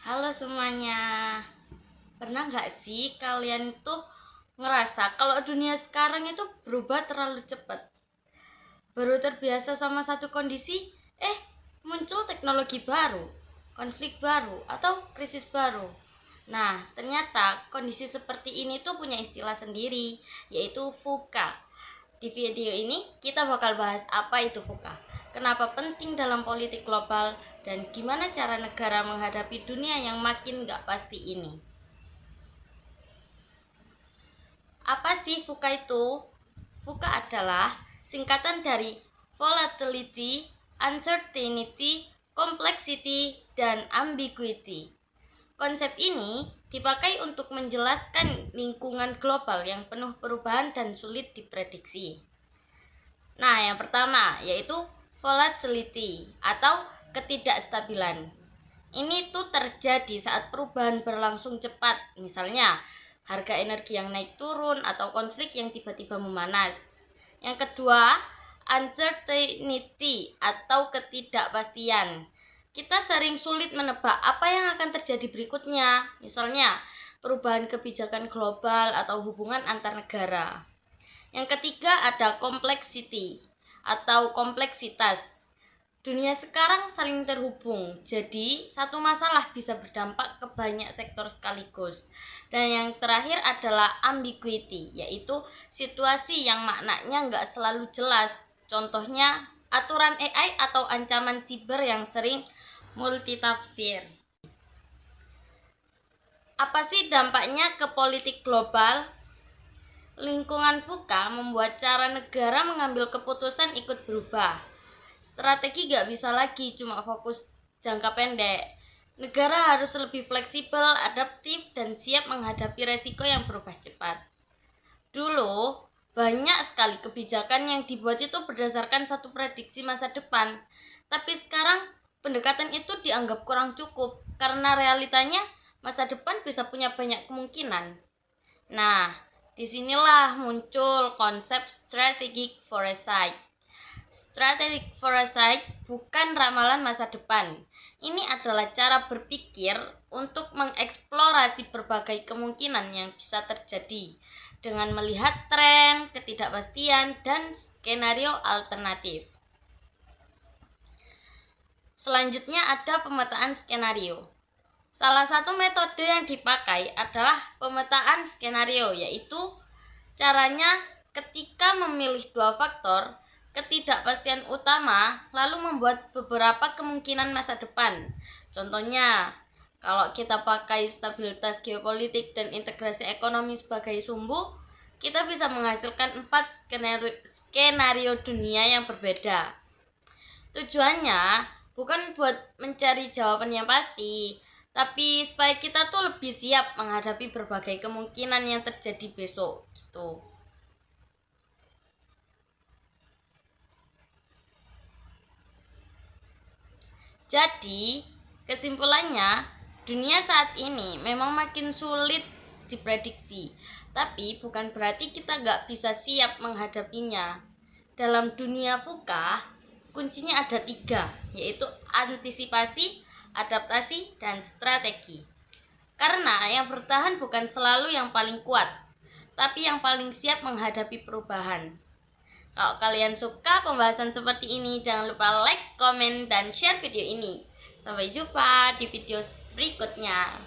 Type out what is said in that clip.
Halo semuanya. Pernah nggak sih kalian tuh ngerasa kalau dunia sekarang itu berubah terlalu cepat? Baru terbiasa sama satu kondisi, muncul teknologi baru, konflik baru, atau krisis baru. Nah, ternyata kondisi seperti ini tuh punya istilah sendiri, yaitu VUCA. Di video ini kita bakal bahas apa itu VUCA, kenapa penting dalam politik global, dan gimana cara negara menghadapi dunia yang makin gak pasti ini. Apa sih VUCA itu? VUCA adalah singkatan dari Volatility, Uncertainty, Complexity, dan Ambiguity. Konsep ini dipakai untuk menjelaskan lingkungan global yang penuh perubahan dan sulit diprediksi. Nah, yang pertama yaitu volatility atau ketidakstabilan. Ini tuh terjadi saat perubahan berlangsung cepat, misalnya harga energi yang naik turun atau konflik yang tiba-tiba memanas. Yang kedua, uncertainty atau ketidakpastian. Kita sering sulit menebak apa yang akan terjadi berikutnya, misalnya perubahan kebijakan global atau hubungan antar negara. Yang ketiga ada complexity atau kompleksitas. Dunia sekarang saling terhubung, jadi satu masalah bisa berdampak ke banyak sektor sekaligus. Dan yang terakhir adalah ambiguity, yaitu situasi yang maknanya nggak selalu jelas. Contohnya aturan AI atau ancaman siber yang sering multitafsir. Apa sih dampaknya ke politik global? Lingkungan VUCA membuat cara negara mengambil keputusan ikut berubah. Strategi gak bisa lagi cuma fokus jangka pendek. Negara harus lebih fleksibel, adaptif, dan siap menghadapi resiko yang berubah cepat. Dulu, banyak sekali kebijakan yang dibuat itu berdasarkan satu prediksi masa depan. Tapi sekarang, pendekatan itu dianggap kurang cukup, karena realitanya masa depan bisa punya banyak kemungkinan. Nah, disinilah muncul konsep strategic foresight. Strategic foresight bukan ramalan masa depan. Ini adalah cara berpikir untuk mengeksplorasi berbagai kemungkinan yang bisa terjadi dengan melihat tren, ketidakpastian, dan skenario alternatif. Selanjutnya ada pemetaan skenario. Salah satu metode yang dipakai adalah pemetaan skenario, yaitu caranya ketika memilih dua faktor, ketidakpastian utama, lalu membuat beberapa kemungkinan masa depan. Contohnya, kalau kita pakai stabilitas geopolitik dan integrasi ekonomi sebagai sumbu, kita bisa menghasilkan 4 skenario dunia yang berbeda. Tujuannya bukan buat mencari jawaban yang pasti, tapi supaya kita tuh lebih siap menghadapi berbagai kemungkinan yang terjadi besok gitu. Jadi, kesimpulannya, dunia saat ini memang makin sulit diprediksi, tapi bukan berarti kita gak bisa siap menghadapinya. Dalam dunia VUCA, kuncinya ada 3, yaitu antisipasi, adaptasi, dan strategi. Karena yang bertahan bukan selalu yang paling kuat, tapi yang paling siap menghadapi perubahan. Kalau kalian suka pembahasan seperti ini, jangan lupa like, komen, dan share video ini. Sampai jumpa di video berikutnya.